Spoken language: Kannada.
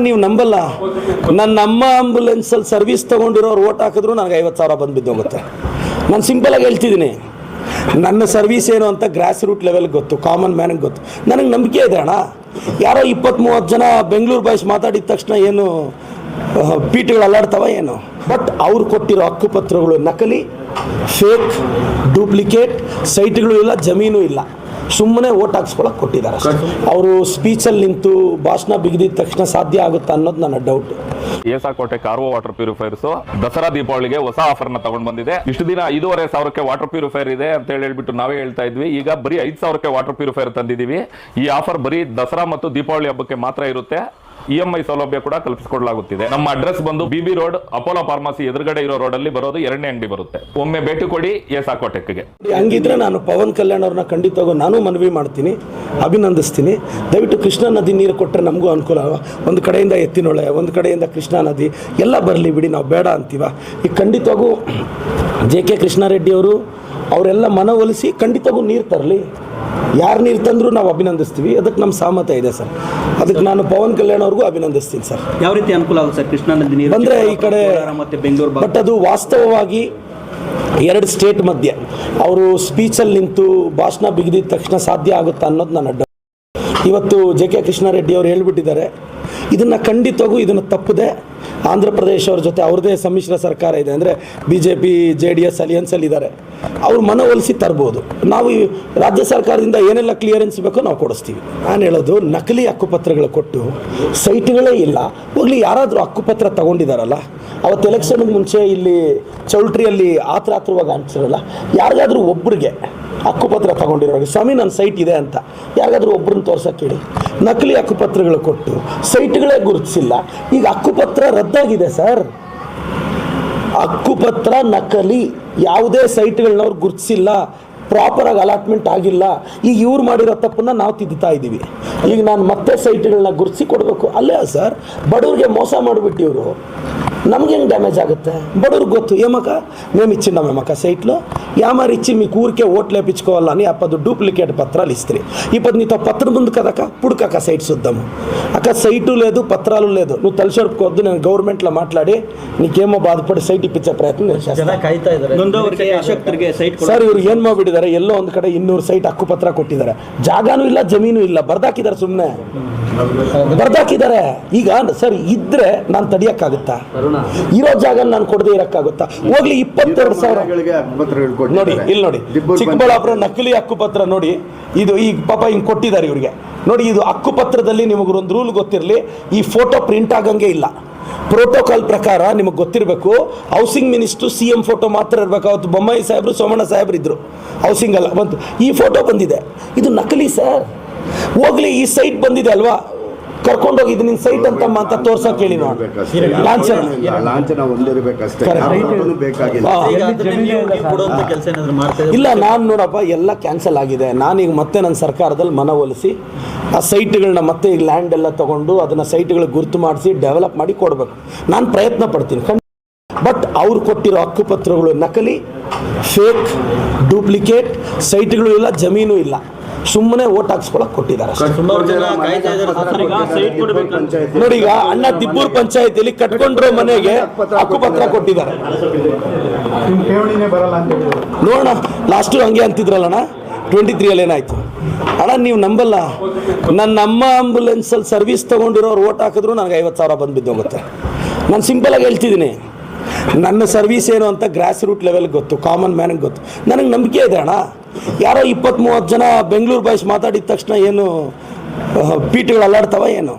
ನೀವು ನಂಬಲ್ಲ, ನಮ್ಮ ಆಂಬುಲೆನ್ಸಲ್ಲಿ ಸರ್ವಿಸ್ ತೊಗೊಂಡಿರೋರು ಓಟ್ ಹಾಕಿದ್ರು ನನಗೆ 50,000 ಬಂದು ಬಿದ್ದೋಗುತ್ತೆ. ನಾನು ಸಿಂಪಲಾಗಿ ಹೇಳ್ತಿದ್ದೀನಿ, ನನ್ನ ಸರ್ವಿಸ್ ಏನು ಅಂತ ಗ್ರಾಸ್ ರೂಟ್ ಲೆವೆಲ್ಗೆ ಗೊತ್ತು, ಕಾಮನ್ ಮ್ಯಾನ್ಗೆ ಗೊತ್ತು. ನನಗೆ ನಂಬಿಕೆ ಇದೆ ಅಣ್ಣ. ಯಾರೋ 20-30 ಜನ ಬೆಂಗಳೂರು ಬಾಯ್ಸ್ ಮಾತಾಡಿದ ತಕ್ಷಣ ಏನು ಪೀಠಗಳು ಅಲ್ಲಾಡ್ತಾವ ಏನು? ಬಟ್ ಅವ್ರು ಕೊಟ್ಟಿರೋ ಹಕ್ಕುಪತ್ರಗಳು ನಕಲಿ, ಫೇಕ್, ಡೂಪ್ಲಿಕೇಟ್, ಸೈಟ್ಗಳು ಇಲ್ಲ, ಜಮೀನು ಇಲ್ಲ, ಸುಮ್ಮನೆ ಓಟ್ ಹಾಕ್ಸ್ಕೊಳಕ್ಕೆ ಕೊಟ್ಟಿದ್ದಾರೆ. ಅವರು ಸ್ಪೀಚಲ್ಲಿ ನಿಂತು ಭಾಷಣ ಬಿಗಿದಿದ ತಕ್ಷಣ ಸಾಧ್ಯ ಆಗುತ್ತಾ ಅನ್ನೋದು ನನ್ನ ಡೌಟ್. ಏಸಾಕೋಟೆ ಕಾರ್ವೋ ವಾಟರ್ ಪ್ಯೂರಿಫೈರ್ಸ್ ದಸರಾ ದೀಪಾವಳಿಗೆ ಹೊಸ ಆಫರ್ ನ ತಗೊಂಡ್ ಬಂದಿದೆ. ಇಷ್ಟು ದಿನ 5,500 ವಾಟರ್ ಪ್ಯೂರಿಫೈರ್ ಇದೆ ಅಂತ ಹೇಳ್ಬಿಟ್ಟು ನಾವೇ ಹೇಳ್ತಾ ಇದ್ವಿ. ಈಗ ಬರೀ 5,000 ವಾಟರ್ ಪ್ಯೂರಿಫೈರ್ ತಂದಿದೀವಿ. ಈ ಆಫರ್ ಬರೀ ದಸರಾ ಮತ್ತು ದೀಪಾವಳಿ ಹಬ್ಬಕ್ಕೆ ಮಾತ್ರ ಇರುತ್ತೆ. EMI ಸೌಲಭ್ಯ ಕೂಡ ಕಲ್ಪಿಸಿಕೊಡಲಾಗುತ್ತಿದೆ. ನಮ್ಮ ಅಡ್ರೆಸ್ ಬಂದು BB ರೋಡ್, ಅಪೋಲೋ ಫಾರ್ಮಸಿ ಎದುರುಗಡೆ ಇರೋ ರೋಡ್ ಅಲ್ಲಿ ಬರೋದು 2ನೇ ಅಂಗಡಿ ಬರುತ್ತೆ. ಒಮ್ಮೆ ಭೇಟಿ ಕೊಡಿ ಏಸಾಕೋಟೆಕ್ಗೆ. ಹಂಗಿದ್ರೆ ನಾನು ಪವನ್ ಕಲ್ಯಾಣ್ ಅವ್ರನ್ನ ಖಂಡಿತವಾಗೂ ನಾನು ಮನವಿ ಮಾಡ್ತೀನಿ, ಅಭಿನಂದಿಸ್ತೀನಿ. ದಯವಿಟ್ಟು ಕೃಷ್ಣಾ ನದಿ ನೀರು ಕೊಟ್ಟರೆ ನಮಗೂ ಅನುಕೂಲ. ಒಂದು ಕಡೆಯಿಂದ ಎತ್ತಿನೊಳೆ, ಒಂದು ಕಡೆಯಿಂದ ಕೃಷ್ಣಾ ನದಿ ಎಲ್ಲ ಬರಲಿ ಬಿಡಿ, ನಾವು ಬೇಡ ಅಂತೀವ. ಈಗ ಖಂಡಿತವಾಗೂ JK ಕೃಷ್ಣಾರೆಡ್ಡಿ ಅವರು ಅವರೆಲ್ಲ ಮನವೊಲಿಸಿ ಖಂಡಿತವಾಗೂ ನೀರು ತರಲಿ. ಯಾರು ನೀರು ತಂದರೂ ನಾವು ಅಭಿನಂದಿಸ್ತೀವಿ. ಅದಕ್ಕೆ ನಮ್ಮ ಸಹಮತ ಇದೆ ಸರ್. ಅದಕ್ಕೆ ನಾನು ಪವನ್ ಕಲ್ಯಾಣ್ ಅವ್ರಿಗೂ ಅಭಿನಂದಿಸ್ತೀನಿ ಸರ್. ಯಾವ ರೀತಿ ಅನುಕೂಲ ಆಗುತ್ತೆ ಸರ್ ಕೃಷ್ಣಾ ನದಿ ನೀರು ಬಂದರೆ ಈ ಕಡೆ ಮತ್ತೆ ಬೆಂಗಳೂರು? ಬಟ್ ಅದು ವಾಸ್ತವವಾಗಿ 2 ಸ್ಟೇಟ್ ಮಧ್ಯೆ ಅವರು ಸ್ಪೀಚಲ್ಲಿ ನಿಂತು ಭಾಷಣ ಬಿಗಿದಿದ ತಕ್ಷಣ ಸಾಧ್ಯ ಆಗುತ್ತಾ ಅನ್ನೋದು ನನ್ನ ಡೌಟ್. ಇವತ್ತು JK ಕೃಷ್ಣಾರೆಡ್ಡಿ ಅವರು ಹೇಳ್ಬಿಟ್ಟಿದ್ದಾರೆ. ಇದನ್ನು ಖಂಡಿತವಾಗೂ ಇದನ್ನು ತಪ್ಪದೆ ಆಂಧ್ರ ಪ್ರದೇಶ ಅವ್ರ ಜೊತೆ ಅವ್ರದ್ದೇ ಸಮ್ಮಿಶ್ರ ಸರ್ಕಾರ ಇದೆ, ಅಂದರೆ BJP JDS ಅಲಿಯನ್ಸಲ್ಲಿ ಇದ್ದಾರೆ. ಅವ್ರು ಮನವೊಲಿಸಿ ತರ್ಬೋದು. ನಾವು ಈ ರಾಜ್ಯ ಸರ್ಕಾರದಿಂದ ಏನೆಲ್ಲ ಕ್ಲಿಯರೆನ್ಸ್ ಬೇಕೋ ನಾವು ಕೊಡಿಸ್ತೀವಿ. ನಾನು ಹೇಳೋದು, ನಕಲಿ ಹಕ್ಕುಪತ್ರಗಳು ಕೊಟ್ಟು ಸೈಟ್ಗಳೇ ಇಲ್ಲ. ಹೋಗ್ಲಿ, ಯಾರಾದರೂ ಹಕ್ಕುಪತ್ರ ತಗೊಂಡಿದ್ದಾರಲ್ಲ, ಅವತ್ತು ಎಲೆಕ್ಷನ್ಗೆ ಮುಂಚೆ ಇಲ್ಲಿ ಚೌಲ್ಟ್ರಿಯಲ್ಲಿ ಆತ್ರವಾಗಿ ಅನ್ಸಿರಲ್ಲ, ಯಾರಿಗಾದ್ರೂ ಒಬ್ಬರಿಗೆ ಹಕ್ಕುಪತ್ರ ತಗೊಂಡಿರೋರಿಗೆ ಸ್ವಾಮಿ ನನ್ನ ಸೈಟ್ ಇದೆ ಅಂತ ಯಾರಿಗಾದ್ರೂ ಒಬ್ಬರನ್ನ ತೋರ್ಸಕ್ಕೆ ಹೇಳಿ. ನಕಲಿ ಹಕ್ಕುಪತ್ರಗಳು ಕೊಟ್ಟು ಸೈಟ್ಗಳೇ ಗುರುತಿಸಿಲ್ಲ. ಈಗ ಹಕ್ಕುಪತ್ರ ರದ್ದಾಗಿದೆ ಸರ್. ಹಕ್ಕುಪತ್ರ ನಕಲಿ, ಯಾವುದೇ ಸೈಟ್ಗಳನ್ನವ್ರು ಗುರುತಿಸಿಲ್ಲ, ಪ್ರಾಪರಾಗಿ ಅಲಾಟ್ಮೆಂಟ್ ಆಗಿಲ್ಲ. ಈಗ ಇವ್ರು ಮಾಡಿರೋ ತಪ್ಪನ್ನ ನಾವು ತಿದ್ದುತ್ತಾ ಇದ್ದೀವಿ. ಈಗ ನಾನು ಮತ್ತೆ ಸೈಟ್ಗಳನ್ನ ಗುರುತಿಸಿ ಕೊಡಬೇಕು. ಅಲ್ಲೇ ಸರ್, ಬಡವ್ರಿಗೆ మోస ಮಾಡಿಬಿಟ್ಟು ఇವರು నಮಗೆ ಹೆಂಗೆ డ్యామేజ్ ఆಗುತ್ತೆ? బడురుకు గొత్తు ఏమక మేము ఇచ్చిండాం ఏమక సైట్లో యామారు ఇచ్చి మీకు ఊరికే ఓట్లు వేయించుకోవాలని అప్పదు డూప్లికేట్ పత్రాలు ఇస్త్రీ. ఇప్పుడు నీతో పత్రం ఉంది కదక, పుడుకక్క సైట్ చూద్దాము. అక్క సైటు లేదు, పత్రాలు లేదు. నువ్వు తలసొడుపుకోవద్దు. నేను గవర్నమెంట్లో మాట్లాడి నీకేమో బాధపడి సైట్ ఇప్పించే ప్రయత్నం నేను చేస్తాను. ಸರ್, ಇವ್ರು ಏನು ಮಾಡ್ಬಿಟ್ಟಿದ್ದಾರೆ, ಎಲ್ಲೋ ಒಂದು ಕಡೆ 200 ಸೈಟ್ ಹಕ್ಕುಪತ್ರ ಕೊಟ್ಟಿದ್ದಾರೆ. ಜಾಗಾನೂ ಇಲ್ಲ, ಜಮೀನು ಇಲ್ಲ, ಬರ್ದಾಕಿದ್ದಾರೆ, ಸುಮ್ಮನೆ ಬರ್ದಾಕಿದ್ದಾರೆ. ಈಗ ಸರ್ ಇದ್ರೆ ನಾನು ತಡಿಯಕ್ಕಾಗುತ್ತಾ? ಇರೋ ಜಾಗ ನಾನು ಕೊಡದೆ ಇರಕ್ಕಾಗುತ್ತಾ? ಹೋಗ್ಲಿ, 22,000 ನೋಡಿ, ಇಲ್ಲಿ ನೋಡಿ, ಚಿಕ್ಕಬಳ್ಳಾಪುರ ನಕಲಿ ಹಕ್ಕುಪತ್ರ ನೋಡಿ. ಇದು ಈಗ ಪಾಪ ಹಿಂಗೆ ಕೊಟ್ಟಿದ್ದಾರೆ ಇವ್ರಿಗೆ ನೋಡಿ. ಇದು ಹಕ್ಕುಪತ್ರದಲ್ಲಿ ನಿಮಗೆ ಒಂದು ರೂಲ್ ಗೊತ್ತಿರಲಿ, ಈ ಫೋಟೋ ಪ್ರಿಂಟ್ ಆಗಂಗೆ ಇಲ್ಲ. ಪ್ರೋಟೋಕಾಲ್ ಪ್ರಕಾರ ನಿಮಗೆ ಗೊತ್ತಿರಬೇಕು, ಹೌಸಿಂಗ್ ಮಿನಿಸ್ಟ್ರು CM ಫೋಟೋ ಮಾತ್ರ ಇರಬೇಕು. ಅವತ್ತು ಬೊಮ್ಮಾಯಿ ಸಾಹೇಬರು, ಸೋಮಣ್ಣ ಸಾಹೇಬರು ಇದ್ರು, ಹೌಸಿಂಗ್ ಅಲ್ಲ ಬಂತು. ಈ ಫೋಟೋ ಬಂದಿದೆ, ಇದು ನಕಲಿ ಸರ್. ಹೋಗ್ಲಿ, ಈ ಸೈಟ್ ಬಂದಿದೆ ಅಲ್ವಾ, ಕರ್ಕೊಂಡೋಗಿ ಇದು ನಿನ್ನ ಸೈಟ್ ಅಂತಮ್ಮ ಅಂತ ತೋರ್ಸಕ್ ಹೇಳಿ ನೋಡಿ. ಇಲ್ಲ, ನಾನು ನೋಡಪ್ಪ ಎಲ್ಲ ಕ್ಯಾನ್ಸಲ್ ಆಗಿದೆ. ನಾನೀಗ ಮತ್ತೆ ನನ್ನ ಸರ್ಕಾರದಲ್ಲಿ ಮನವೊಲಿಸಿ ಆ ಸೈಟ್ಗಳನ್ನ ಮತ್ತೆ ಈಗ ಲ್ಯಾಂಡ್ ಎಲ್ಲ ತಗೊಂಡು ಅದನ್ನ ಸೈಟ್ಗಳಿಗೆ ಗುರುತು ಮಾಡಿಸಿ ಡೆವಲಪ್ ಮಾಡಿ ಕೊಡಬೇಕು. ನಾನು ಪ್ರಯತ್ನ ಪಡ್ತೀನಿ. ಬಟ್ ಅವ್ರು ಕೊಟ್ಟಿರೋ ಹಕ್ಕುಪತ್ರಗಳು ನಕಲಿ, ಫೇಕ್, ಡೂಪ್ಲಿಕೇಟ್, ಸೈಟ್ಗಳು ಇಲ್ಲ, ಜಮೀನು ಇಲ್ಲ, ಸುಮ್ಮನೆ ಓಟ್ ಹಾಕ್ಸ್ಕೊಳಕ್ ಕೊಟ್ಟಿದ್ದಾರೆ. ನೋಡಿ, ಈಗ ಅಣ್ಣ ದಿಬ್ಬೂರ್ ಪಂಚಾಯತಿಯಲ್ಲಿ ಕಟ್ಕೊಂಡಿರೋ ಮನೆಗೆ ಹಕ್ಕುಪತ್ರ ಕೊಟ್ಟಿದ್ದಾರೆ. ನೋಡೋಣ, ಲಾಸ್ಟ್ ಹಂಗೆ ಅಂತಿದ್ರಲ್ಲಣ್ಣ 23 ಏನಾಯ್ತು ಅಣ್ಣ? ನೀವು ನಂಬಲ್ಲ, ನಮ್ಮ ಆಂಬುಲೆನ್ಸಲ್ಲಿ ಸರ್ವಿಸ್ ತೊಗೊಂಡಿರೋರು ಓಟ್ ಹಾಕಿದ್ರು ನನಗೆ 50,000 ಬಂದು ಬಿದ್ದೋಗುತ್ತೆ. ನಾನು ಸಿಂಪಲಾಗಿ ಹೇಳ್ತಿದ್ದೀನಿ, ನನ್ನ ಸರ್ವಿಸ್ ಏನು ಅಂತ ಗ್ರಾಸ್ ರೂಟ್ ಲೆವೆಲ್ಗೆ ಗೊತ್ತು, ಕಾಮನ್ ಮ್ಯಾನ್ಗೆ ಗೊತ್ತು. ನನಗೆ ನಂಬಿಕೆ ಇದೆ ಅಣ್ಣ. ಯಾರೋ 20-30 ಜನ ಬೆಂಗಳೂರು ಬಾಯ್ಸ್ ಮಾತಾಡಿದ ತಕ್ಷಣ ಏನು ಪೀಠಗಳು ಅಲ್ಲಾಡ್ತಾವ ಏನು?